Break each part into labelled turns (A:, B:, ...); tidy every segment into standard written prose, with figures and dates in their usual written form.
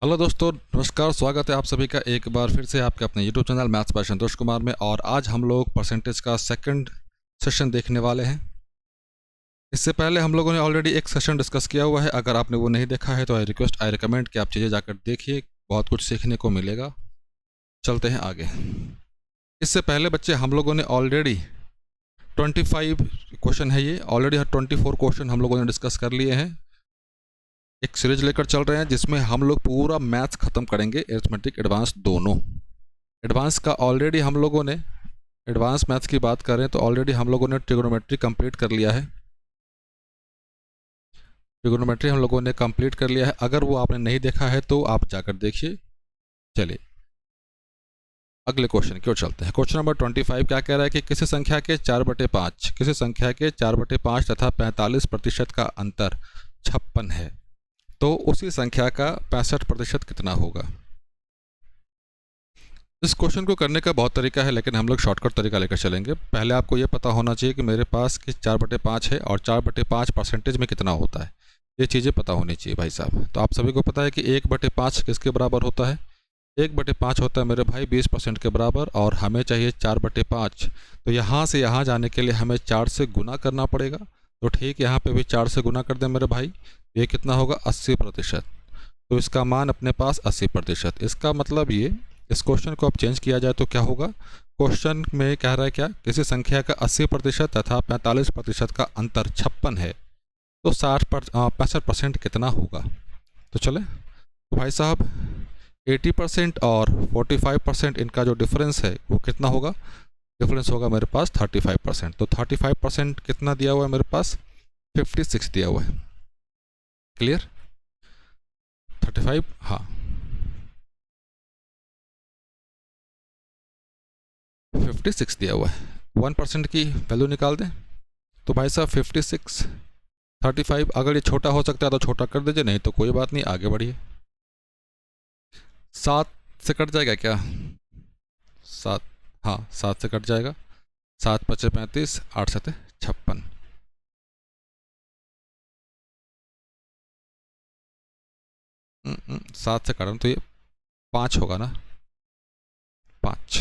A: Hello दोस्तों, नमस्कार। स्वागत है आप सभी का एक बार फिर से आपके अपने YouTube channel maths by Santosh Kumar में। और आज हम लोग परसेंटेज का सेकंड सेशन देखने वाले हैं। इससे पहले हम लोगों ने ऑलरेडी एक सेशन डिस्कस किया हुआ है। अगर आपने वो नहीं देखा है तो आई रिकमेंड कि आप चीज़ें जाकर देखिए, बहुत कुछ सीखने को मिलेगा। चलते हैं आगे। इससे पहले बच्चे हम लोगों ने ऑलरेडी 25 क्वेश्चन है, ये ऑलरेडी 24 क्वेश्चन हम लोगों ने डिस्कस कर लिए हैं। एक सीरीज लेकर चल रहे हैं जिसमें हम लोग पूरा मैथ्स ख़त्म करेंगे, अरिथमेटिक एडवांस दोनों। एडवांस का ऑलरेडी हम लोगों ने, एडवांस मैथ्स की बात करें तो ऑलरेडी हम लोगों ने ट्रिगोनोमेट्री कंप्लीट कर लिया है। ट्रिगोनोमेट्री हम लोगों ने कंप्लीट कर लिया है। अगर वो आपने नहीं देखा है तो आप जाकर देखिए। चलिए अगले क्वेश्चन की ओर चलते हैं। क्वेश्चन नंबर 25 क्या कह रहा है कि किसी संख्या के 4/5, किसी संख्या के 4/5 तथा 45% का अंतर 56 है, तो उसी संख्या का 65% कितना होगा। इस क्वेश्चन को करने का बहुत तरीका है, लेकिन हम लोग शॉर्टकट तरीका लेकर चलेंगे। पहले आपको ये पता होना चाहिए कि मेरे पास कि 4/5 है और 4/5 परसेंटेज में कितना होता है। ये चीज़ें पता होनी चाहिए भाई साहब। तो आप सभी को पता है कि 1/5 किसके बराबर होता है। 1/5 होता है मेरे भाई 20% के बराबर, और हमें चाहिए 4/5। तो यहाँ से यहाँ जाने के लिए हमें 4 से गुना करना पड़ेगा। तो ठीक, यहाँ पे भी 4 से गुना कर दें मेरे भाई। ये कितना होगा, 80%। तो इसका मान अपने पास 80%। इसका मतलब ये, इस क्वेश्चन को अब चेंज किया जाए तो क्या होगा। क्वेश्चन में कह रहा है क्या, किसी संख्या का 80% तथा 45% का अंतर 56 है, तो 65% कितना होगा। तो चले, तो भाई साहब 80% और 45% इनका जो डिफरेंस है वो कितना होगा। डिफरेंस होगा मेरे पास 35%। तो 35% कितना दिया हुआ है मेरे पास, 56 दिया हुआ है। क्लियर, 35, हाँ 56 दिया हुआ है। 1% की वैल्यू निकाल दें तो भाई साहब 56, 35। अगर ये छोटा हो सकता है तो छोटा कर दीजिए, नहीं तो कोई बात नहीं, आगे बढ़िए। 7 से कट जाएगा क्या, 7, हाँ 7 से कट जाएगा। 7 × 5 = 35, 8 × 7 = 56। सात से काटना तो ये 5 होगा ना, 5।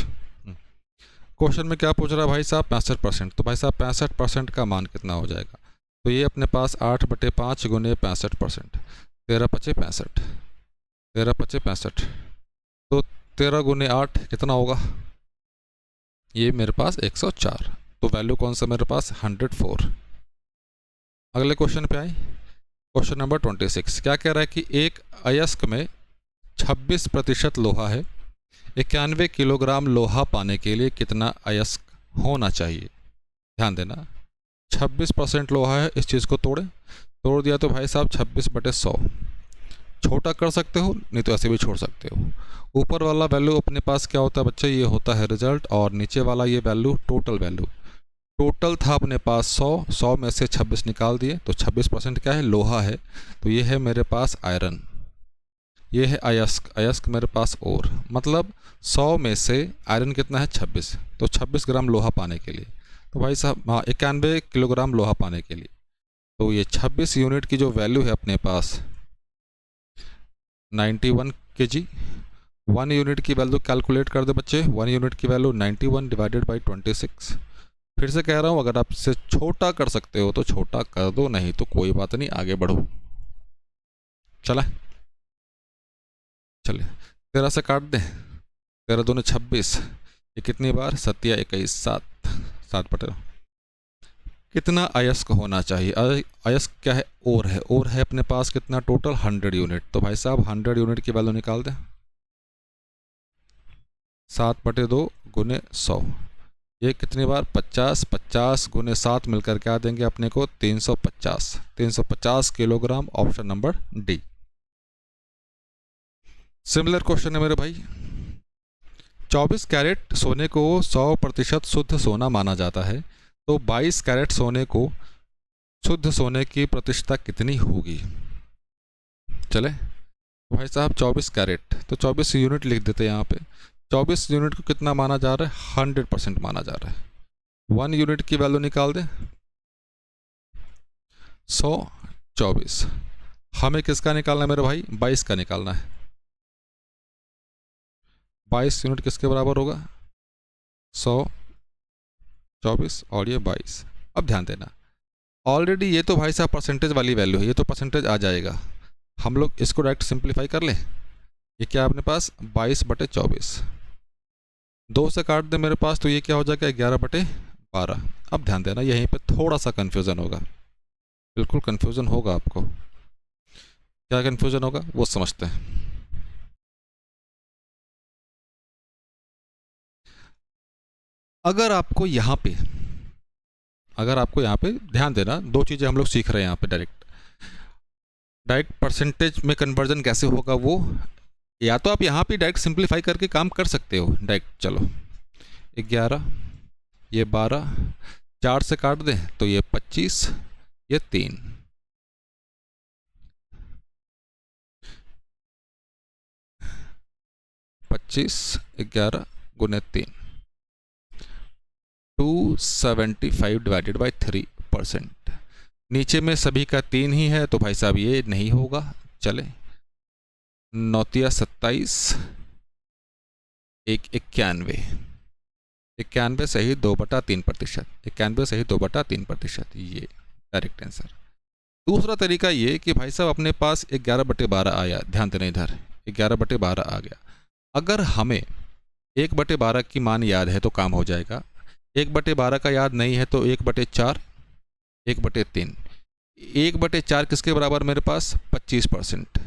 A: क्वेश्चन में क्या पूछ रहा है भाई साहब, 65%। तो भाई साहब 65% का मान कितना हो जाएगा। तो ये अपने पास 8/5 गुने 65%, 13 × 5 = 65, 13 × 5 = 65। तो 13 गुने 8 कितना होगा, ये मेरे पास 104। तो वैल्यू कौन सा मेरे पास, 104। अगले क्वेश्चन पे आए। क्वेश्चन नंबर 26 क्या कह रहा है कि एक अयस्क में 26% लोहा है। 91 किलोग्राम लोहा पाने के लिए कितना अयस्क होना चाहिए। ध्यान देना, 26% लोहा है। इस चीज़ को तोड़ दिया तो भाई साहब 26/100। छोटा कर सकते हो, नहीं तो ऐसे भी छोड़ सकते हो। ऊपर वाला वैल्यू अपने पास क्या होता है बच्चे, ये होता है रिजल्ट, और नीचे वाला ये वैल्यू टोटल वैल्यू। टोटल था अपने पास 100 में से 26 निकाल दिए, तो 26% क्या है, लोहा है। तो ये है मेरे पास आयरन, ये है अयस्क, अयस्क मेरे पास और, मतलब 100 में से आयरन कितना है, 26। तो 26 ग्राम लोहा पाने के लिए, तो भाई साहब हाँ 91 किलोग्राम लोहा पाने के लिए, तो ये 26 यूनिट की जो वैल्यू है अपने पास 91 kg। 1 यूनिट की वैल्यू कैलकुलेट कर दे बच्चे। 1 यूनिट की वैल्यू 91 डिवाइडेड बाई 26। फिर से कह रहा हूँ, अगर आप इसे छोटा कर सकते हो तो छोटा कर दो, नहीं तो कोई बात नहीं, आगे बढ़ो। चला, चलिए 13 से काट दें, 13 दूने 26। ये कितनी बार, 7 × 21, 7, 7/2। कितना अयस्क होना चाहिए। अयस्क क्या है, और है अपने पास कितना, टोटल 100 यूनिट। तो भाई साहब 100 यूनिट की वैल्यू निकाल दें। 7/2 गुने 100, ये कितनी बार, 50। 50 गुने 7 मिलकर क्या देंगे अपने को, 350। 350 kilogram, option number D. Similar question है मेरे भाई। 24 कैरेट सोने को 100% शुद्ध सोना माना जाता है, तो 22 कैरेट सोने को शुद्ध सोने की प्रतिशतता कितनी होगी। चले भाई साहब 24 कैरेट, तो 24 यूनिट लिख देते हैं यहाँ पे। 24 यूनिट को कितना माना जा रहा है, 100% माना जा रहा है। 1 यूनिट की वैल्यू निकाल दें, 124। हमें किसका निकालना है मेरे भाई, 22 का निकालना है। 22 यूनिट किसके बराबर होगा? 100, 24 और ये 22। अब ध्यान देना, ऑलरेडी ये तो भाई साहब परसेंटेज वाली वैल्यू है, ये तो परसेंटेज आ जाएगा। हम लोग इसको डायरेक्ट सिंप्लीफाई कर लें। ये क्या अपने पास 22/24, 2 से काट दे मेरे पास तो ये क्या हो जाएगा 11/12। अब ध्यान देना, यहीं पे थोड़ा सा कन्फ्यूज़न होगा, बिल्कुल कन्फ्यूज़न होगा आपको। क्या कन्फ्यूज़न होगा वो समझते हैं। अगर आपको यहाँ पे ध्यान देना, दो चीज़ें हम लोग सीख रहे हैं यहाँ पे। डायरेक्ट परसेंटेज में कन्वर्जन कैसे होगा वो, या तो आप यहाँ पे डायरेक्ट सिंप्लीफाई करके काम कर सकते हो डायरेक्ट। चलो 11, ये 12, 4 से काट दें तो ये 25, ये 3, 25 11 गुने 3, 275 डिवाइडेड बाई 3%। नीचे में सभी का 3 ही है तो भाई साहब ये नहीं होगा। चले 9 27, 91, 91 सही 2/3%, 91 सही 2/3%, ये डायरेक्ट आंसर। दूसरा तरीका ये कि भाई साहब अपने पास 11/12 आया, ध्यान देना इधर 11/12 आ गया। अगर हमें 1/12 की मान याद है तो काम हो जाएगा। 1/12 का याद नहीं है तो 1/4, 1/3। 1/4 किसके बराबर मेरे पास 25%।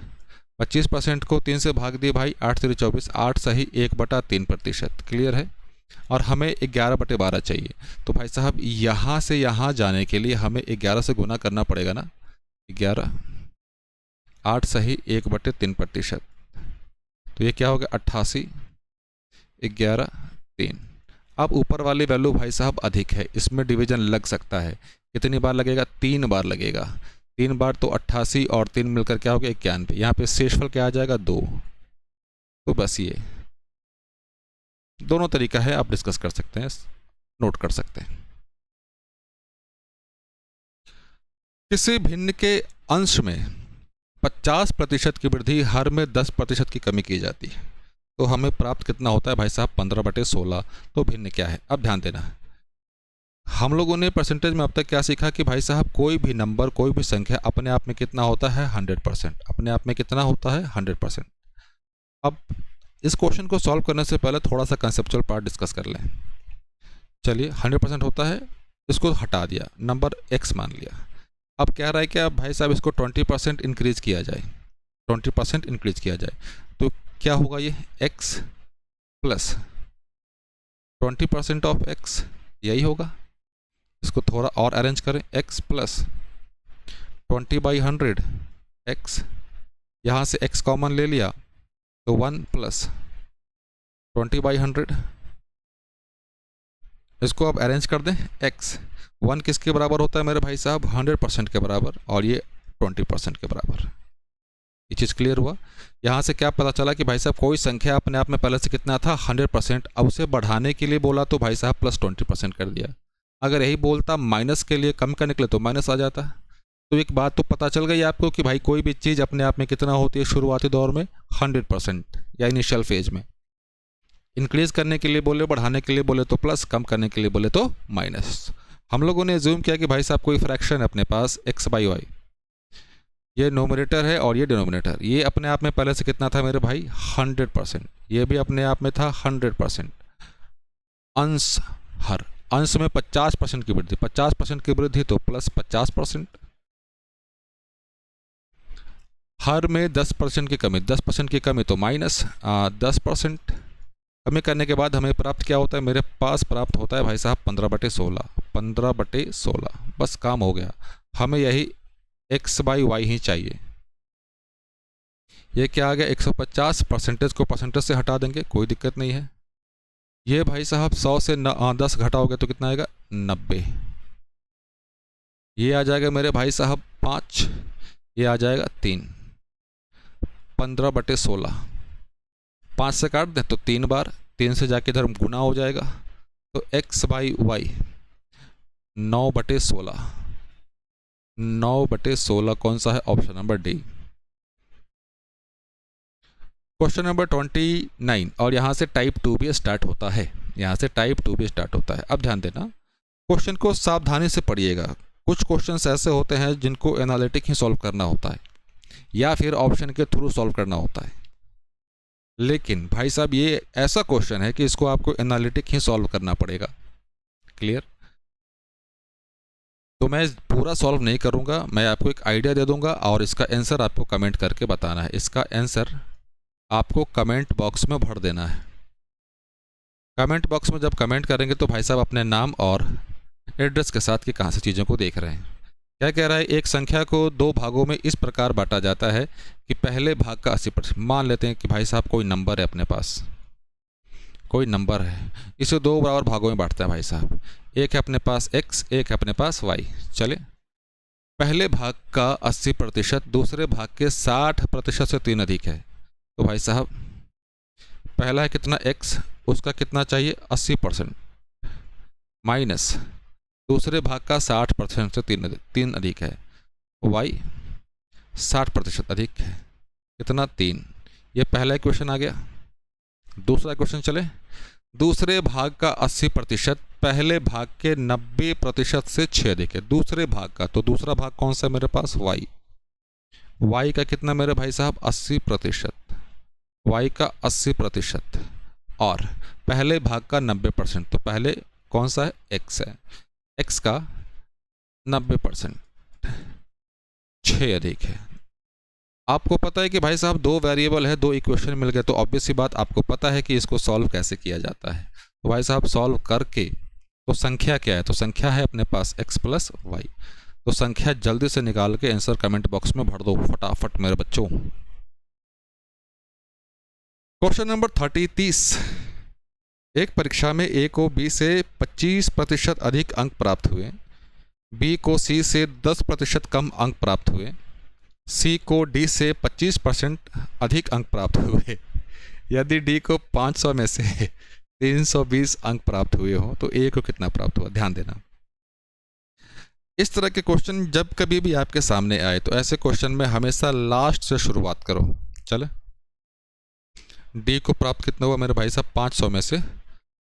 A: 25% को 3 से भाग दिए भाई, 8 3 24, 8 सही 1/3%। क्लियर है। और हमें 11/12 चाहिए, तो भाई साहब यहाँ से यहाँ जाने के लिए हमें 11 से गुना करना पड़ेगा ना। 11, 8 सही 1/3%, तो ये क्या हो गया 88, 11 3। अब ऊपर वाली वैल्यू भाई साहब अधिक है, इसमें डिवीजन लग सकता है। कितनी बार लगेगा? 3 बार लगेगा। 3 बार तो 88 और 3 मिलकर क्या हो गया 91। यहाँ पे शेषफल क्या आ जाएगा 2। तो बस ये दोनों तरीका है, आप डिस्कस कर सकते हैं, नोट कर सकते हैं। किसी भिन्न के अंश में 50% की वृद्धि, हर में 10% की कमी की जाती है, तो हमें प्राप्त कितना होता है भाई साहब 15/16। तो भिन्न क्या है? अब ध्यान देना, हम लोगों ने परसेंटेज में अब तक क्या सीखा कि भाई साहब कोई भी नंबर, कोई भी संख्या अपने आप में कितना होता है 100%। अपने आप में कितना होता है 100%। अब इस क्वेश्चन को सॉल्व करने से पहले थोड़ा सा कंसेप्चुअल पार्ट डिस्कस कर लें। चलिए 100% होता है, इसको हटा दिया, नंबर x मान लिया। अब कह रहा है कि अब भाई साहब इसको 20% इंक्रीज किया जाए, 20% इंक्रीज किया जाए, तो क्या होगा ये x प्लस 20% ऑफ x, यही होगा। इसको थोड़ा और अरेंज करें, x प्लस 20/100 x, यहाँ से x कॉमन ले लिया तो 1 प्लस 20/100। इसको अब अरेंज कर दें, x 1 किसके बराबर होता है मेरे भाई साहब 100% के बराबर, और ये 20% के बराबर। ये चीज़ क्लियर हुआ। यहाँ से क्या पता चला कि भाई साहब कोई संख्या अपने आप में पहले से कितना था 100%, अब उसे बढ़ाने के लिए बोला तो भाई साहब प्लस 20% कर दिया। अगर यही बोलता माइनस के लिए कम करने के लिए तो माइनस आ जाता। तो एक बात तो पता चल गई आपको कि भाई कोई भी चीज़ अपने आप में कितना होती है शुरुआती दौर में 100% या इनिशियल फेज में। इंक्रीज करने के लिए बोले, बढ़ाने के लिए बोले तो प्लस, कम करने के लिए बोले तो माइनस। हम लोगों ने जूम किया कि भाई साहब कोई फ्रैक्शन है अपने पास x/y, ये नोमिनेटर है और ये डिनोमिनेटर, ये अपने आप में पहले से कितना था मेरे भाई 100%, ये भी अपने आप में था 100%। अंश हर, अंश में 50% की वृद्धि, 50% की वृद्धि तो प्लस 50%। हर में 10% की कमी, 10% की कमी तो माइनस 10%। कमी करने के बाद हमें प्राप्त क्या होता है मेरे पास? प्राप्त होता है भाई साहब 15/16, 15/16। बस काम हो गया। हमें यही x/y ही चाहिए। ये क्या आ गया 150, परसेंटेज को परसेंटेज से हटा देंगे, कोई दिक्कत नहीं है। ये भाई साहब 100 से 10 घटाओगे तो कितना आएगा 90। ये आ जाएगा मेरे भाई साहब 5, ये आ जाएगा 3, 15/16। 5 से काट दें तो 3 बार, 3 से जाके इधर गुना हो जाएगा, तो x/y 9/16। 9/16 कौन सा है? Option number D. Question number 29, और यहाँ से टाइप 2 भी स्टार्ट होता है, यहाँ से टाइप 2 भी स्टार्ट होता है। अब ध्यान देना, क्वेश्चन को सावधानी से पढ़िएगा। कुछ क्वेश्चंस ऐसे होते हैं जिनको एनालिटिक ही सॉल्व करना होता है या फिर ऑप्शन के थ्रू सॉल्व करना होता है, लेकिन भाई साहब ये ऐसा क्वेश्चन है कि इसको आपको एनालिटिक ही सॉल्व करना पड़ेगा। क्लियर? तो मैं पूरा सॉल्व नहीं करूँगा, मैं आपको एक आइडिया दे दूंगा और इसका आंसर आपको कमेंट करके बताना है। इसका आंसर आपको कमेंट बॉक्स में भर देना है। कमेंट बॉक्स में जब कमेंट करेंगे तो भाई साहब अपने नाम और एड्रेस के साथ कि कहाँ से चीज़ों को देख रहे हैं। क्या कह रहा है, एक संख्या को दो भागों में इस प्रकार बांटा जाता है कि पहले भाग का 80%। मान लेते हैं कि भाई साहब कोई नंबर है, अपने पास कोई नंबर है, इसे दो बराबर भागों में बांटता है भाई साहब। एक है अपने पास x, एक है अपने पास y। चले, पहले भाग का 80% दूसरे भाग के 60% से 3 अधिक है। तो भाई साहब पहला है कितना x, उसका कितना चाहिए 80%, माइनस दूसरे भाग का 60% से 3 अधिक है, y 60% अधिक है, कितना 3। ये पहला क्वेश्चन आ गया। दूसरा क्वेश्चन चले, दूसरे भाग का 80% पहले भाग के 90% से 6 अधिक है। दूसरे भाग का, तो दूसरा भाग कौन सा मेरे पास y, y का कितना मेरे भाई साहब 80%, y का 80% और पहले भाग का 90%, तो पहले कौन सा है x है, x का 90%, 6 अधिक है। आपको पता है कि भाई साहब दो वेरिएबल है, दो इक्वेशन मिल गए, तो ऑब्वियस सी बात आपको पता है कि इसको सॉल्व कैसे किया जाता है। तो भाई साहब सॉल्व करके, तो संख्या क्या है, तो संख्या है अपने पास x प्लस वाई। तो संख्या जल्दी से निकाल के आंसर कमेंट बॉक्स में भर दो फटाफट मेरे बच्चों। Question number 30। एक परीक्षा में a को b से 25% अधिक अंक प्राप्त हुए, b को c से 10% कम अंक प्राप्त हुए, c को d से 25% अधिक अंक प्राप्त हुए। यदि d को 500 में से 320 अंक प्राप्त हुए हो तो a को कितना प्राप्त हुआ। ध्यान देना, इस तरह के क्वेश्चन जब कभी भी आपके सामने आए तो ऐसे क्वेश्चन में हमेशा लास्ट से शुरुआत करो। चले, d को प्राप्त कितना हुआ मेरे भाई साहब 500 में से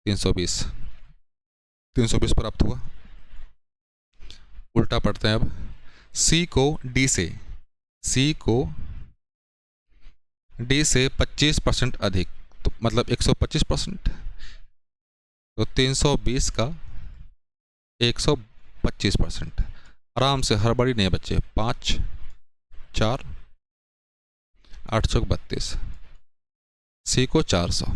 A: 320 प्राप्त हुआ। उल्टा पढ़ते हैं अब, c को d से 25% अधिक, तो मतलब 125%, तो 320 का 125%। आराम से, हड़बड़ी नहीं बच्चे, 5 4 8 चौक 32, सी को 400।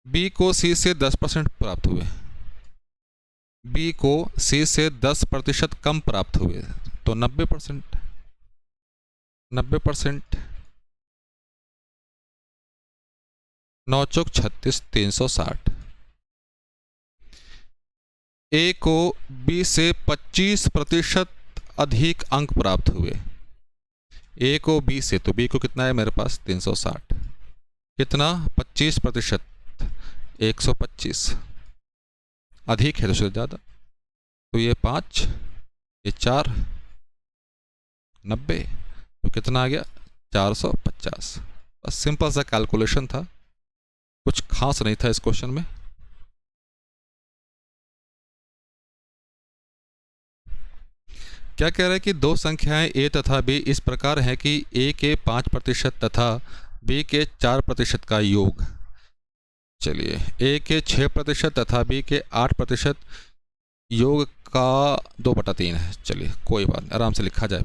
A: बी को सी से 10% प्राप्त हुए, बी को सी से 10% कम प्राप्त हुए, तो 90%। 9 चौक 36, 360। ए को बी से 25% अधिक अंक प्राप्त हुए, ए को बी से, तो बी को कितना है मेरे पास 360, कितना 25%, 125, अधिक है तो ज़्यादा, तो ये 5, ये 4, 90, तो कितना आ गया 450। बस सिंपल सा कैलकुलेशन था, कुछ खास नहीं था इस क्वेश्चन में। क्या कह रहा है कि दो संख्याएं a तथा b इस प्रकार हैं कि a के 5% तथा b के 4% का योग, चलिए a के 6% तथा b के 8% योग का 2/3 है। चलिए कोई बात नहीं, आराम से लिखा जाए।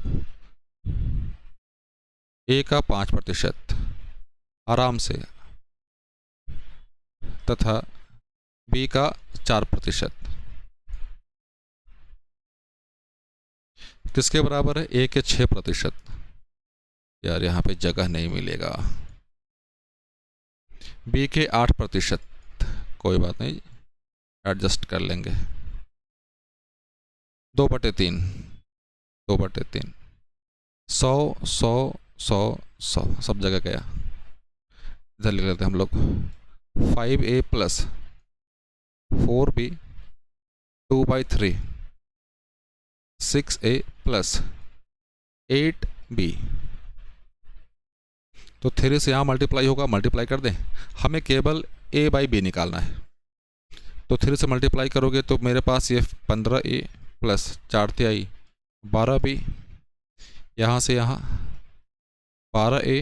A: a का 5% आराम से, तथा b का 4% किसके बराबर है, a के 6%। यार यहाँ पे जगह नहीं मिलेगा। b के 8%, कोई बात नहीं एडजस्ट कर लेंगे, 2/3, 2/3, 100 100 100 100 सब जगह गया। इधर लिख लेते हैं हम लोग, 5a plus 4b 2/3, 6a plus 8b, तो 3 से यहाँ मल्टीप्लाई होगा, मल्टीप्लाई कर दें। हमें केवल a बाई बी निकालना है, तो 3 से मल्टीप्लाई करोगे तो मेरे पास ये 15a प्लस 4 12b, यहाँ से यहाँ 12a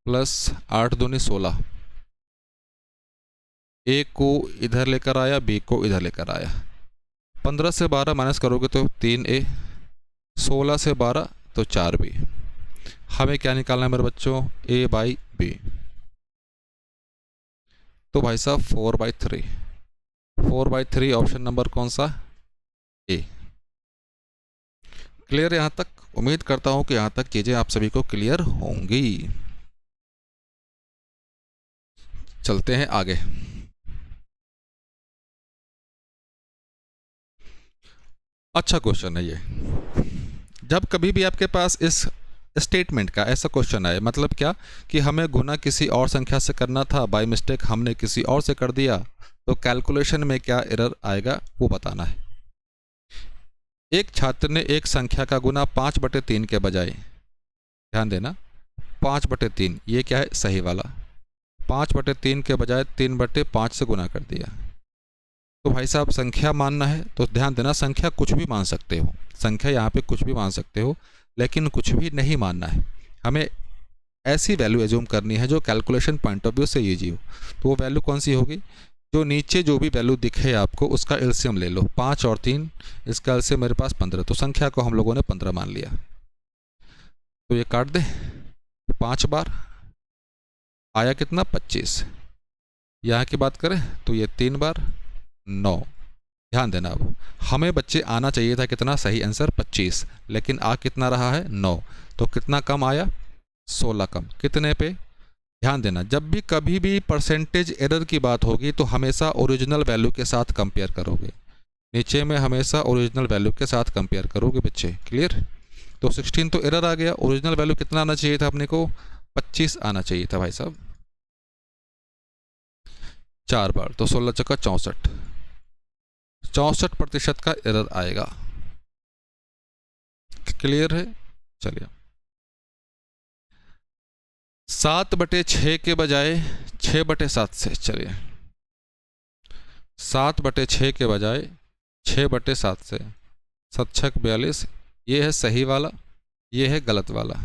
A: प्लस 8 दूनी 16, a को इधर लेकर आया, b को इधर लेकर आया। 15 से 12 माइनस करोगे तो 3a, 16 से 12 तो 4b। हमें क्या निकालना है मेरे बच्चों, a बाई बी। तो भाई साहब 4/3, 4/3 ऑप्शन नंबर कौन सा, ए। क्लियर यहाँ तक? उम्मीद करता हूँ कि यहाँ तक चीज़ें आप सभी को क्लियर होंगी। चलते हैं आगे। अच्छा क्वेश्चन है ये। जब कभी भी आपके पास इस स्टेटमेंट का ऐसा क्वेश्चन आए, मतलब क्या कि हमें गुना किसी और संख्या से करना था, बाय मिस्टेक हमने किसी और से कर दिया, तो कैलकुलेशन में क्या एरर आएगा वो बताना है। एक छात्र ने एक संख्या का गुना 5/3 के बजाय, ध्यान देना 5/3, ये क्या है, सही वाला, 5/3 के बजाय 3/5 से गुना कर दिया। तो भाई साहब संख्या मानना है तो ध्यान देना, संख्या कुछ भी मान सकते हो, संख्या यहाँ पे कुछ भी मान सकते हो, लेकिन कुछ भी नहीं मानना है। हमें ऐसी वैल्यू एज्यूम करनी है जो कैलकुलेशन पॉइंट ऑफ व्यू से ईजी हो। तो वो वैल्यू कौन सी होगी, जो नीचे जो भी वैल्यू दिखे आपको उसका एलसीएम ले लो। 5 और 3, इसका एलसीएम मेरे पास 15, तो संख्या को हम लोगों ने 15 मान लिया। तो ये काट दे, 5 बार आया कितना, 25। यहाँ की बात करें तो ये 3 बार 9। ध्यान देना, अब हमें बच्चे आना चाहिए था कितना, सही आंसर 25, लेकिन आ कितना रहा है, 9। तो कितना कम आया, 16 कम। कितने पे, ध्यान देना जब भी कभी भी परसेंटेज एरर की बात होगी तो हमेशा ओरिजिनल वैल्यू के साथ कंपेयर करोगे। नीचे में हमेशा ओरिजिनल वैल्यू के साथ कंपेयर करोगे बच्चे, क्लियर। तो 16 तो एरर आ गया, ओरिजिनल वैल्यू कितना आना चाहिए था अपने को, 25 आना चाहिए था भाई साहब। 4 बार तो 16 चक्का 64, 64% का एरर आएगा। क्लियर है? चलिए 7/6 के बजाय 6/7 से, चलिए 7/6 के बजाय 6/7 से, 7×6 42, ये है सही वाला, ये है गलत वाला।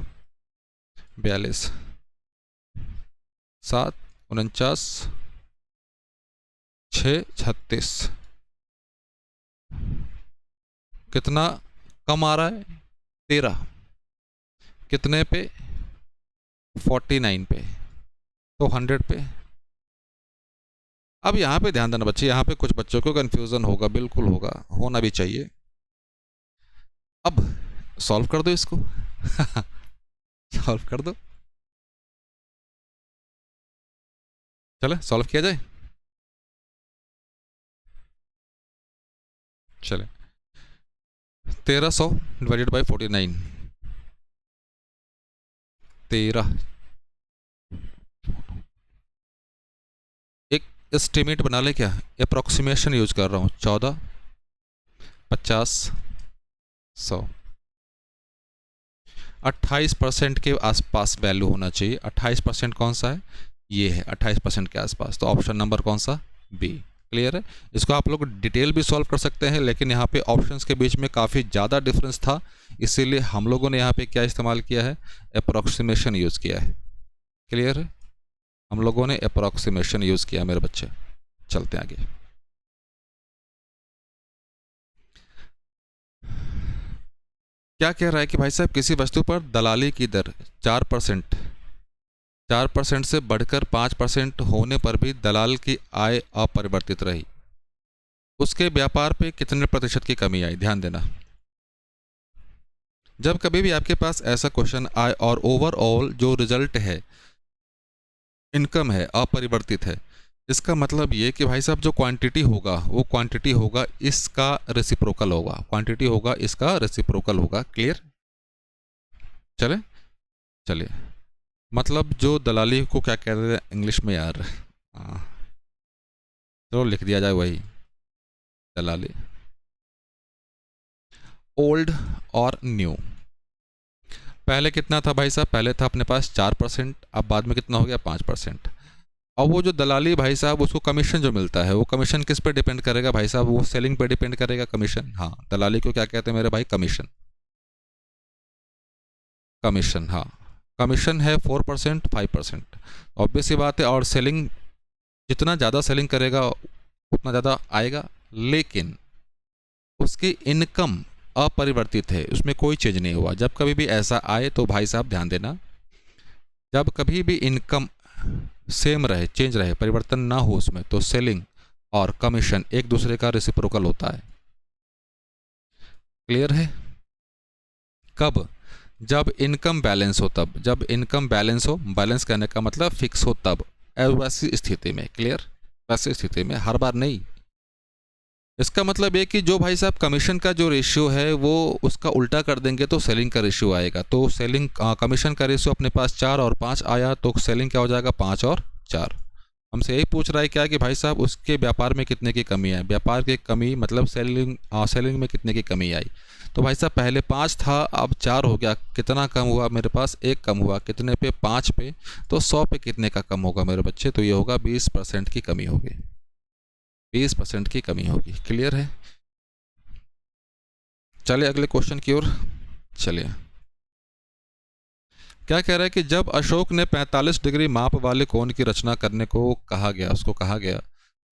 A: 42 7 49 6 36, कितना कम आ रहा है, 13। कितने पे, 49 पे, तो 100 पे। अब यहाँ पे ध्यान देना बच्चे, यहाँ पे कुछ बच्चों को कंफ्यूजन होगा, बिल्कुल होगा, होना भी चाहिए। अब सॉल्व कर दो इसको सॉल्व कर दो, चले सॉल्व किया जाए। चले 1300 डिवाइडेड बाई 49, 13। एक एस्टिमेट बना ले, क्या अप्रोक्सीमेशन यूज कर रहा हूँ, 14 50 100, 28% के आसपास वैल्यू होना चाहिए। 28% कौन सा है, ये है 28% के आसपास, तो ऑप्शन नंबर कौन सा, बी। क्लियर है? इसको आप लोग डिटेल भी सॉल्व कर सकते हैं, लेकिन यहाँ पे ऑप्शंस के बीच में काफ़ी ज़्यादा डिफरेंस था, इसीलिए हम लोगों ने यहाँ पे क्या इस्तेमाल किया है, अप्रोक्सीमेशन यूज़ किया है। क्लियर है? हम लोगों ने अप्रोक्सीमेशन यूज़ किया मेरे बच्चे। चलते हैं आगे। क्या कह रहा है कि भाई साहब किसी वस्तु पर दलाली की दर 4% से बढ़कर 5% होने पर भी दलाल की आय अपरिवर्तित रही, उसके व्यापार पे कितने प्रतिशत की कमी आई। ध्यान देना, जब कभी भी आपके पास ऐसा क्वेश्चन आए और ओवरऑल जो रिजल्ट है, इनकम है, अपरिवर्तित है, इसका मतलब ये कि भाई साहब जो क्वांटिटी होगा वो क्वांटिटी होगा इसका रेसिप्रोकल होगा, क्वांटिटी होगा इसका रेसिप्रोकल होगा। क्लियर? चले चलिए, मतलब जो दलाली को क्या कहते हैं इंग्लिश में यार, चलो लिख दिया जाए वही, दलाली। ओल्ड और न्यू, पहले कितना था भाई साहब, पहले था अपने पास 4%, अब बाद में कितना हो गया 5%। और वो जो दलाली भाई साहब, उसको कमीशन जो मिलता है, वो कमीशन किस पे डिपेंड करेगा भाई साहब, वो सेलिंग पे डिपेंड करेगा कमीशन। हाँ, दलाली को क्या कहते हैं मेरे भाई, कमीशन। कमीशन, हाँ, कमीशन है 4%, 5%, ऑब्वियस सी बात है। और सेलिंग, जितना ज़्यादा सेलिंग करेगा उतना ज़्यादा आएगा, लेकिन उसकी इनकम अपरिवर्तित है, उसमें कोई चेंज नहीं हुआ। जब कभी भी ऐसा आए तो भाई साहब ध्यान देना, जब कभी भी इनकम सेम रहे, चेंज रहे, परिवर्तन ना हो उसमें, तो सेलिंग और कमीशन एक दूसरे का रेसिप्रोकल होता है। क्लियर है? कब? जब इनकम बैलेंस हो तब, जब इनकम बैलेंस हो, बैलेंस करने का मतलब फिक्स हो तब, वैसी स्थिति में। क्लियर? वैसी स्थिति में, हर बार नहीं। इसका मतलब ये कि जो भाई साहब कमीशन का जो रेशियो है वो उसका उल्टा कर देंगे तो सेलिंग का रेशियो आएगा। तो सेलिंग कमीशन का रेशियो अपने पास 4 और 5 आया, तो सेलिंग क्या हो जाएगा, 5 और 4। हमसे यही पूछ रहा है क्या कि भाई साहब उसके व्यापार में कितने की कमी है, व्यापार की कमी मतलब सेलिंग में कितने की कमी आई। तो भाई साहब पहले 5 था, अब 4 हो गया, कितना कम हुआ मेरे पास, 1 कम हुआ, कितने पे, 5 पे। तो 100 पे कितने का कम होगा मेरे बच्चे, तो ये होगा 20% की कमी होगी, 20% की कमी होगी। क्लियर है? चलिए अगले क्वेश्चन की ओर चलिए। क्या कह रहा है कि जब अशोक ने 45 डिग्री माप वाले कोण की रचना करने को कहा गया, उसको कहा गया,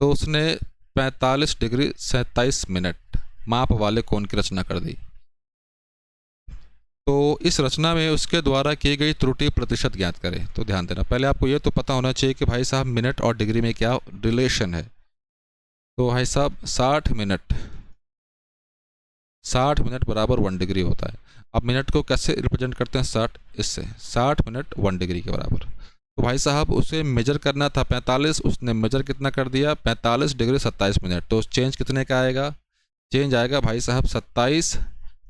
A: तो उसने 45 डिग्री 27 मिनट माप वाले कोण की रचना कर दी। तो इस रचना में उसके द्वारा की गई त्रुटि प्रतिशत ज्ञात करें। तो ध्यान देना, पहले आपको ये तो पता होना चाहिए कि भाई साहब मिनट और डिग्री में क्या रिलेशन है। तो भाई साहब 60 मिनट बराबर 1 डिग्री होता है। अब मिनट को कैसे रिप्रेजेंट करते हैं, 60, इससे 60 मिनट 1 डिग्री के बराबर। तो भाई साहब उसे मेजर करना था 45, उसने मेजर कितना कर दिया, 45 डिग्री 27 मिनट। तो चेंज कितने का आएगा, चेंज आएगा भाई साहब 27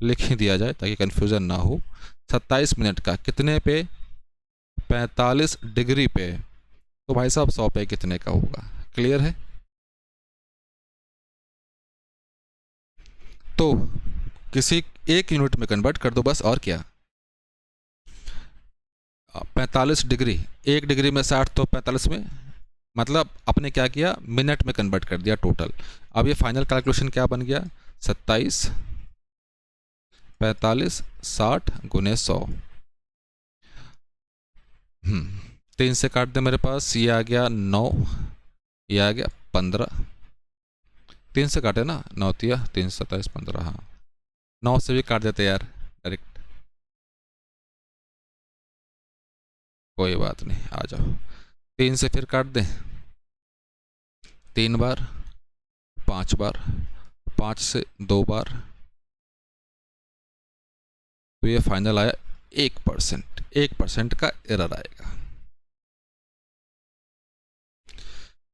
A: लिख ही दिया जाए ताकि कन्फ्यूज़न ना हो। 27 मिनट का कितने पे, 45 डिग्री पे, तो भाई साहब 100 पे कितने का होगा। क्लियर है? तो किसी एक यूनिट में कन्वर्ट कर दो बस, और क्या। 45 डिग्री, 1 डिग्री में 60, तो 45 में, मतलब आपने क्या किया, मिनट में कन्वर्ट कर दिया टोटल। अब ये फाइनल कैलकुलेशन क्या बन गया, 27, 45, 60 गुने 100। 3 से काट दे मेरे पास, ये आ गया 9, ये आ गया 15। 3 से काटे ना, 9 तिया 3, 27, 15, हाँ 9 से भी काट देते यार डायरेक्ट, कोई बात नहीं, आ जाओ। 3 से फिर काट दें, 3 बार, 5 बार, 5 से 2 बार, तो ये फाइनल आया 1%। 1% का एरर आएगा।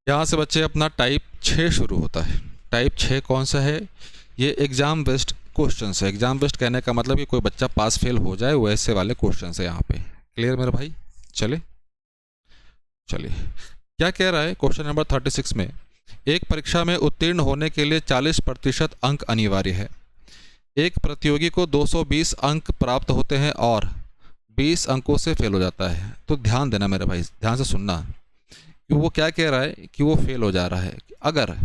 A: यहाँ से बच्चे अपना टाइप 6 शुरू होता है। टाइप 6 कौन सा है, ये एग्ज़ाम बेस्ड क्वेश्चन है। एग्ज़ाम बेस्ड कहने का मतलब कि कोई बच्चा पास फेल हो जाए वैसे वाले क्वेश्चन है यहाँ पे। क्लियर मेरे भाई? चलिए क्या कह रहा है क्वेश्चन नंबर 36 में, एक परीक्षा में उत्तीर्ण होने के लिए 40% अंक अनिवार्य है। एक प्रतियोगी को 220 अंक प्राप्त होते हैं और 20 अंकों से फेल हो जाता है। तो ध्यान देना मेरे भाई, ध्यान से सुनना कि वो क्या कह रहा है कि वो फेल हो जा रहा है। अगर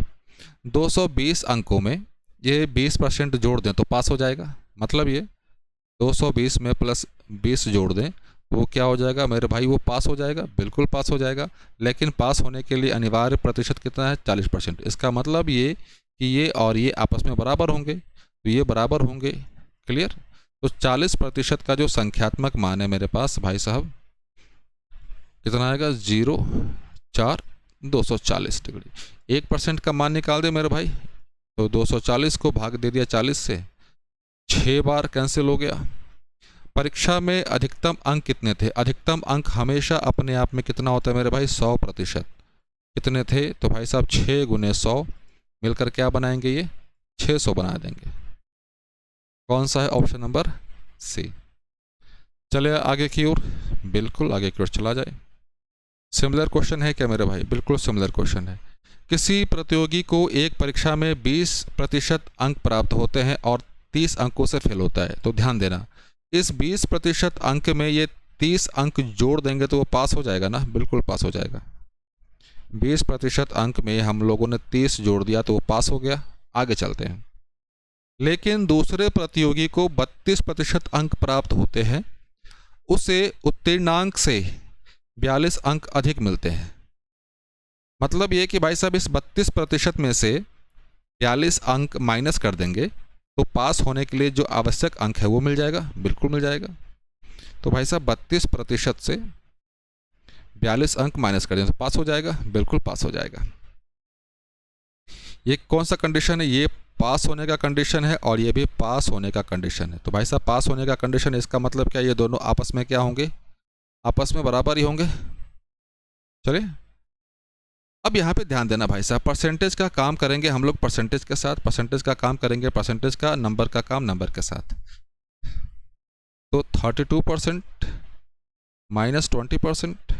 A: 220 अंकों में ये 20% जोड़ दें तो पास हो जाएगा। मतलब ये 220 में प्लस 20 जोड़ दें वो क्या हो जाएगा मेरे भाई, वो पास हो जाएगा, बिल्कुल पास हो जाएगा। लेकिन पास होने के लिए अनिवार्य प्रतिशत कितना है, 40%। इसका मतलब ये कि ये और ये आपस में बराबर होंगे, तो ये बराबर होंगे। क्लियर? तो 40% का जो संख्यात्मक मान है मेरे पास भाई साहब कितना आएगा, 0, 4, 240 डिग्री। 1% का मान निकाल दे मेरे भाई, तो 240 को भाग दे दिया 40 से, 6 बार कैंसिल हो गया। परीक्षा में अधिकतम अंक कितने थे, अधिकतम अंक हमेशा अपने आप में कितना होता है मेरे भाई, 100%। कितने थे, तो भाई साहब 6 गुने 100 मिलकर क्या बनाएंगे, ये 600 बना देंगे। कौन सा है, ऑप्शन नंबर सी। चलिए आगे की ओर, बिल्कुल आगे की ओर चला जाए। सिमिलर क्वेश्चन है क्या मेरे भाई, बिल्कुल सिमिलर क्वेश्चन है। किसी प्रतियोगी को एक परीक्षा में 20% अंक प्राप्त होते हैं और 30 अंकों से फेल होता है। तो ध्यान देना, इस 20% अंक में ये 30 अंक जोड़ देंगे तो वो पास हो जाएगा ना, बिल्कुल पास हो जाएगा। 20% अंक में हम लोगों ने 30 जोड़ दिया तो वो पास हो गया। आगे चलते हैं। लेकिन दूसरे प्रतियोगी को 32% अंक प्राप्त होते हैं, उसे उत्तीर्णांक से 42 अंक अधिक मिलते हैं। मतलब ये कि भाई साहब इस 32% में से 42 अंक माइनस कर देंगे तो पास होने के लिए जो आवश्यक अंक है वो मिल जाएगा, बिल्कुल मिल जाएगा। तो भाई साहब 32% से 42 अंक माइनस कर दें तो पास हो जाएगा, बिल्कुल पास हो जाएगा। ये कौन सा कंडीशन है? ये पास होने का कंडीशन है और ये भी पास होने का कंडीशन है। तो भाई साहब पास होने का कंडीशन है, इसका मतलब क्या, ये दोनों आपस में क्या होंगे, आपस में बराबर ही होंगे। चलिए अब यहाँ पे ध्यान देना भाई साहब, परसेंटेज का काम करेंगे हम लोग परसेंटेज के साथ, परसेंटेज का काम करेंगे परसेंटेज का, नंबर का काम नंबर के साथ। तो 32% माइनस 20%,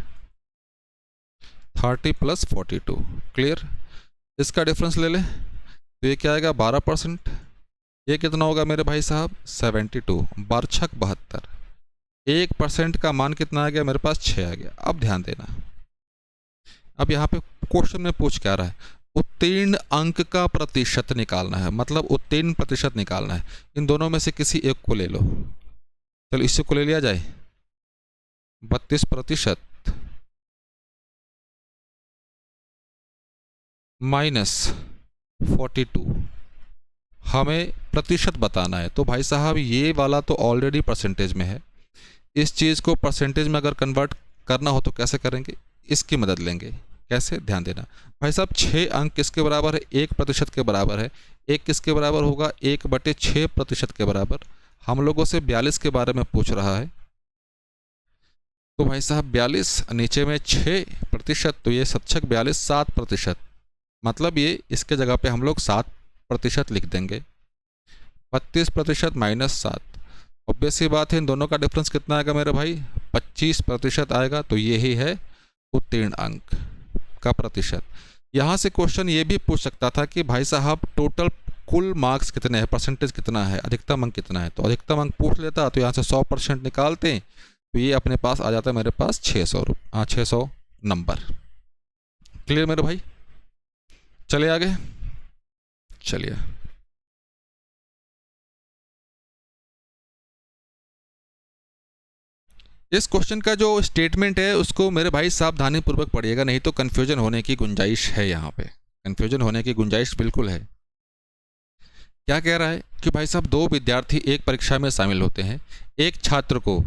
A: 30 प्लस 42, क्लियर। इसका डिफरेंस ले लें तो ये क्या आएगा 12%। ये कितना होगा मेरे भाई साहब 72, बारछक 72। 1% का मान कितना आ गया मेरे पास 6 आ गया। अब ध्यान देना, अब यहाँ पे क्वेश्चन में पूछ क्या रहा है, उत्तीर्ण अंक का प्रतिशत निकालना है, मतलब उत्तीर्ण प्रतिशत निकालना है। इन दोनों में से किसी एक को ले लो, चलो इसी को ले लिया जाए। 32% माइनस 42, हमें प्रतिशत बताना है। तो भाई साहब ये वाला तो ऑलरेडी परसेंटेज में है, इस चीज़ को परसेंटेज में अगर कन्वर्ट करना हो तो कैसे करेंगे, इसकी मदद लेंगे। कैसे, ध्यान देना भाई साहब। 6 अंक किसके बराबर है, 1% के बराबर है। 1 किसके बराबर होगा, 1/6% के बराबर। हम लोगों से 42 के बारे में पूछ रहा है, तो भाई साहब 42 नीचे में 6%, तो ये 7×42 7%, मतलब ये इसके जगह पे हम लोग 7% लिख देंगे। 32% माइनस 7, ऑब्वियस सी बात है इन दोनों का डिफरेंस कितना आएगा मेरे भाई 25% आएगा। तो ये ही है उत्तीर्ण अंक का प्रतिशत। यहाँ से क्वेश्चन ये भी पूछ सकता था कि भाई साहब टोटल कुल मार्क्स कितने हैं, परसेंटेज कितना है, अधिकतम अंक कितना है। तो अधिकतम अंक पूछ लेता तो यहाँ से 100% निकालते हैं, तो ये अपने पास आ जाता है मेरे पास 600 नंबर। क्लियर मेरे भाई, चलिए आगे चलिए। इस क्वेश्चन का जो स्टेटमेंट है उसको मेरे भाई सावधानी पूर्वक पढ़िएगा, नहीं तो कन्फ्यूजन होने की गुंजाइश है। यहाँ पे कन्फ्यूजन होने की गुंजाइश बिल्कुल है। क्या कह रहा है कि भाई साहब 2 विद्यार्थी एक परीक्षा में शामिल होते हैं, एक छात्र को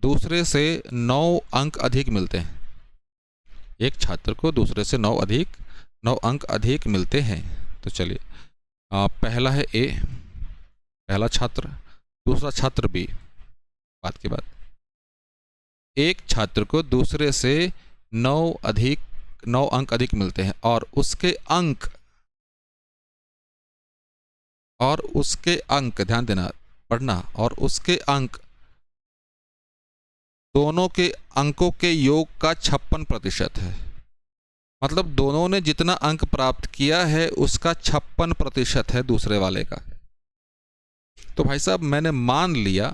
A: दूसरे से 9 अंक अधिक मिलते हैं। एक छात्र को दूसरे से 9 अंक अधिक मिलते हैं। तो चलिए पहला है ए, पहला छात्र, दूसरा छात्र बी। बात की बात, एक छात्र को दूसरे से 9 अंक अधिक मिलते हैं और उसके अंक ध्यान देना पढ़ना, और उसके अंक दोनों के अंकों के योग का 56% है। मतलब दोनों ने जितना अंक प्राप्त किया है उसका 56% है दूसरे वाले का। तो भाई साहब मैंने मान लिया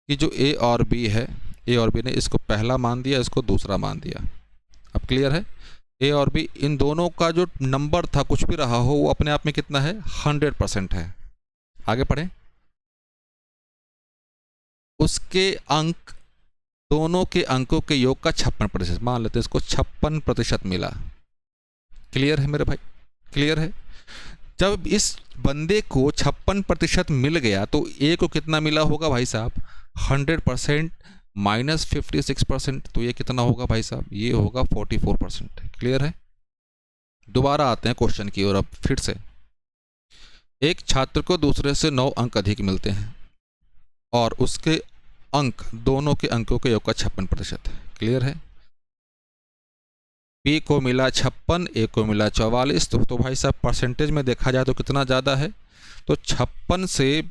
A: कि जो ए और बी है, ए और बी ने इसको पहला मान दिया, इसको दूसरा मान दिया। अब क्लियर है, ए और बी इन दोनों का जो नंबर था कुछ भी रहा हो वो अपने आप में कितना है 100% है। आगे पढ़ें, उसके अंक दोनों के अंकों के योग का 56%, मान लेते हैं इसको 56% मिला। क्लियर है मेरे भाई, क्लियर है। जब इस बंदे को 56% मिल गया तो ए को कितना मिला होगा भाई साहब 100% माइनस 56%, तो ये कितना होगा भाई साहब, ये होगा 44%। क्लियर है। दोबारा आते हैं क्वेश्चन की ओर। अब फिर से, एक छात्र को दूसरे से 9 अंक अधिक मिलते हैं और उसके अंक दोनों के अंकों के योग का 56% है। क्लियर है। बी को मिला 56, ए को मिला 44। तो भाई साहब परसेंटेज में देखा जाए तो कितना ज़्यादा है, तो 56 से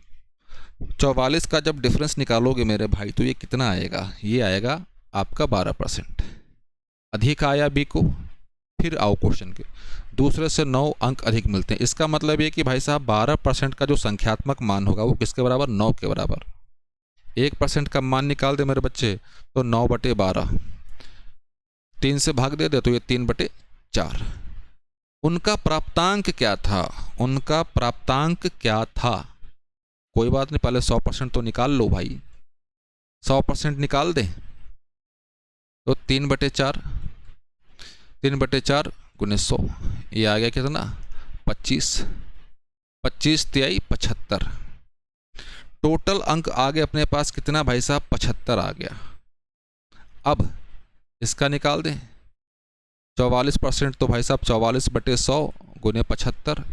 A: 44 का जब डिफरेंस निकालोगे मेरे भाई तो ये कितना आएगा, ये आएगा आपका 12%। अधिक आया बी को। फिर आओ क्वेश्चन के, दूसरे से 9 अंक अधिक मिलते हैं। इसका मतलब ये कि भाई साहब 12% का जो संख्यात्मक मान होगा वो किसके बराबर, 9 के बराबर। 1% का मान निकाल दे मेरे बच्चे तो 9/12, 3 से भाग दे तो ये 3/4। उनका प्राप्तांक क्या था, उनका प्राप्तांक क्या था? कोई बात नहीं, पहले 100% तो निकाल लो भाई, 100% निकाल दे तो 3/4, 3/4 गुने 100, ये आ गया कितना 25, 25 तिहाई 75। टोटल अंक आ गए अपने पास कितना भाई साहब, 75 आ गया। अब इसका निकाल दें 44%, तो भाई साहब 44/100 गुने 75,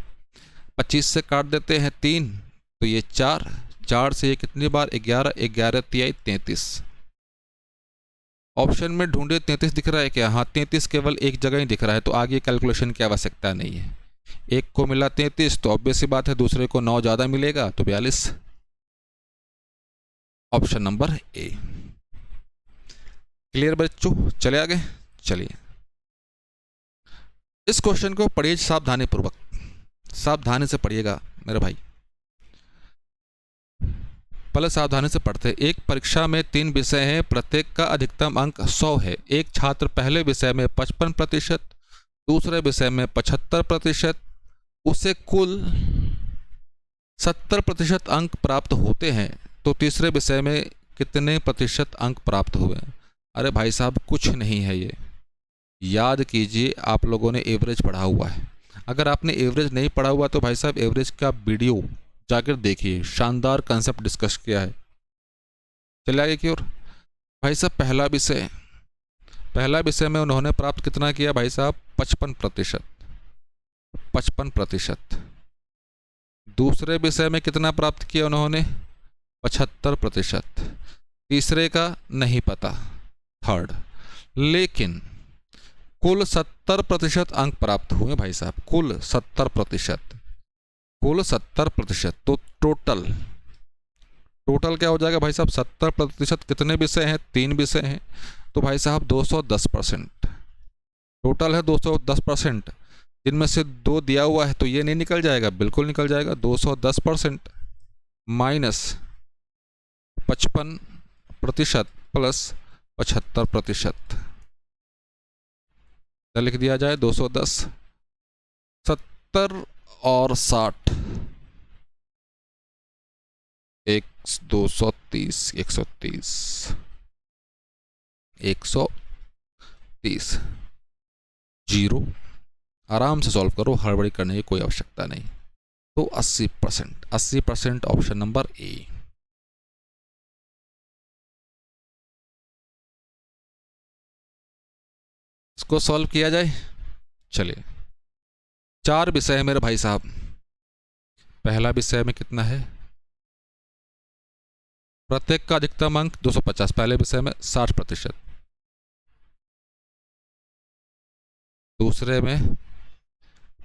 A: 25 से काट देते हैं 3 तो ये 4, 4 से ये कितनी बार 11, 11 तिहाई 33। ऑप्शन में ढूंढे 33 दिख रहा है क्या? हाँ 33 केवल एक जगह ही दिख रहा है, तो आगे कैलकुलेशन की आवश्यकता नहीं है। एक को मिला 33 तो ऑब्वियस सी बात है दूसरे को 9 ज़्यादा मिलेगा तो 42। Option number A. क्लियर बच्चों? चले आगे, चलिए इस क्वेश्चन को पढ़िए सावधानी पूर्वक, सावधानी से पढ़िएगा मेरे भाई, पहले सावधानी से पढ़ते हैं। एक परीक्षा में 3 विषय हैं, प्रत्येक का अधिकतम अंक 100 है। एक छात्र पहले विषय में 55%, दूसरे विषय में 75%, उसे कुल 70% अंक प्राप्त होते हैं, तो तीसरे विषय में कितने प्रतिशत अंक प्राप्त हुए? अरे भाई साहब कुछ नहीं है ये, याद कीजिए आप लोगों ने एवरेज पढ़ा हुआ है। अगर आपने एवरेज नहीं पढ़ा हुआ तो भाई साहब एवरेज का वीडियो जाकर देखिए, शानदार कंसेप्ट डिस्कस किया है। चले आगे की ओर। भाई साहब पहला विषय में उन्होंने प्राप्त कितना किया भाई साहब, 55%, 55%। दूसरे विषय में कितना प्राप्त किया उन्होंने, 75%। तीसरे का नहीं पता, थर्ड। लेकिन कुल 70% अंक प्राप्त हुए भाई साहब, कुल 70%, कुल 70%। तो टोटल क्या हो जाएगा भाई साहब, 70% कितने विषय हैं, 3 विषय हैं, तो भाई साहब 210%। टोटल है 210%, जिनमें से 2 दिया हुआ है तो ये नहीं निकल जाएगा, बिल्कुल निकल जाएगा। 210% माइनस 55% प्लस 75%, लिख दिया जाए 210, 70 और 60, 230, 130, जीरो। आराम से सॉल्व करो, हड़बड़ी करने की कोई आवश्यकता नहीं। तो 80% ऑप्शन नंबर ए। इसको सॉल्व किया जाए, चलिए 4 विषय है मेरे भाई साहब। पहला विषय में कितना है, प्रत्येक का अधिकतम अंक 250, पहले विषय में 60%, दूसरे में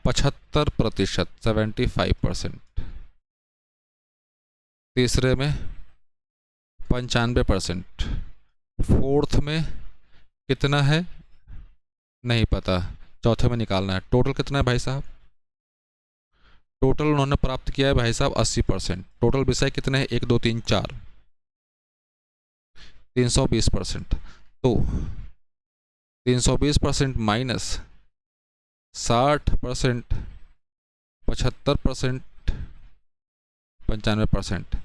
A: 75%, 75%, तीसरे में 95%, फोर्थ में कितना है नहीं पता, चौथे में निकालना है। टोटल कितना है भाई साहब, टोटल उन्होंने प्राप्त किया है भाई साहब 80%। टोटल विषय कितने हैं, 1 2 3 4, 320%। तो 320% माइनस 60%, 75%, 95%।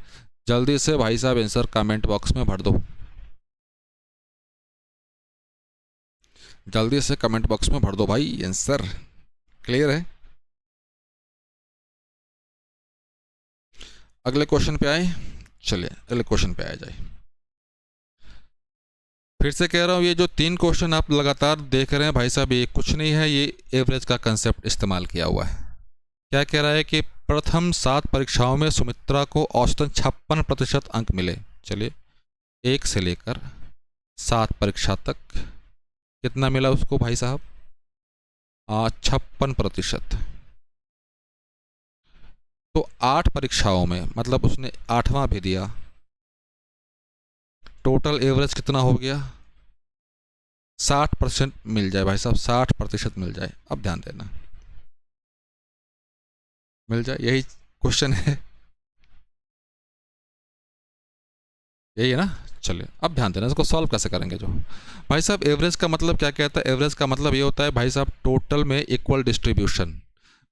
A: जल्दी से भाई साहब आंसर कमेंट बॉक्स में भर दो, जल्दी से कमेंट बॉक्स में भर दो भाई आंसर। क्लियर है? अगले क्वेश्चन पे आए, चलिए अगले क्वेश्चन पे आ जाए। फिर से कह रहा हूँ, ये जो 3 क्वेश्चन आप लगातार देख रहे हैं भाई साहब, ये कुछ नहीं है, ये एवरेज का कंसेप्ट इस्तेमाल किया हुआ है। क्या कह रहा है कि प्रथम 7 परीक्षाओं में सुमित्रा को औसतन 56% अंक मिले। चलिए 1 से लेकर 7 परीक्षा तक कितना मिला उसको भाई साहब, 56%। तो 8 परीक्षाओं में मतलब उसने 8वां भी दिया, टोटल एवरेज कितना हो गया, 60% मिल जाए भाई साहब, 60% मिल जाए। अब ध्यान देना, मिल जाए, यही क्वेश्चन है। यही है ना। चलिए अब ध्यान देना, इसको सॉल्व कैसे करेंगे। जो भाई साहब एवरेज का मतलब क्या कहता है, एवरेज का मतलब ये होता है भाई साहब टोटल में इक्वल डिस्ट्रीब्यूशन।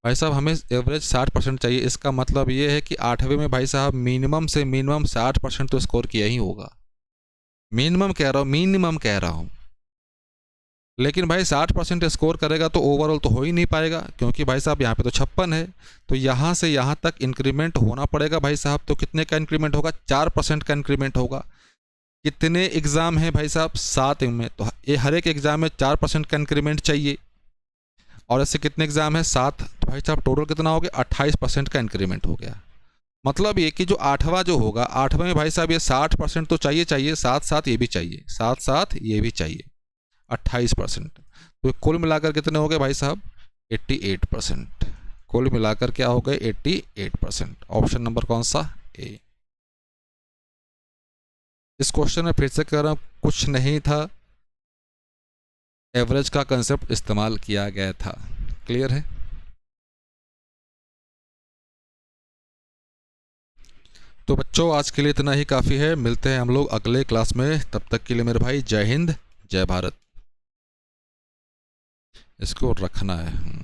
A: भाई साहब हमें एवरेज 60% चाहिए, इसका मतलब ये है कि 8वें में भाई साहब मिनिमम से मिनिमम 60% तो स्कोर किया ही होगा। मिनिमम कह रहा हूँ, मिनिमम कह रहा हूँ। लेकिन भाई 60% स्कोर करेगा तो ओवरऑल तो हो ही नहीं पाएगा, क्योंकि भाई साहब यहाँ पे तो 56 है, तो यहाँ से यहाँ तक इंक्रीमेंट होना पड़ेगा भाई साहब। तो कितने का इंक्रीमेंट होगा, 4% का इंक्रीमेंट होगा। कितने एग्ज़ाम हैं भाई साहब, 7 में, तो ये हर एक एग्ज़ाम में 4% का इंक्रीमेंट चाहिए। और ऐसे कितने एग्ज़ाम है, 7, तो भाई साहब टोटल कितना हो गया, 28% का इंक्रीमेंट हो गया। मतलब ये कि जो 8वां जो होगा, 8वें में भाई साहब ये 60% तो चाहिए चाहिए, साथ साथ ये भी चाहिए, साथ साथ ये भी चाहिए, 28%। तो कुल मिलाकर कितने हो गए भाई साहब, 88%। कुल मिलाकर क्या हो गए, 88%। ऑप्शन नंबर कौन सा, ए। इस क्वेश्चन में फिर से कह रहा हूँ, कुछ नहीं था, एवरेज का कंसेप्ट इस्तेमाल किया गया था। क्लियर है। तो बच्चों आज के लिए इतना ही काफ़ी है, मिलते हैं हम लोग अगले क्लास में। तब तक के लिए मेरे भाई जय हिंद जय भारत। इसको रखना है।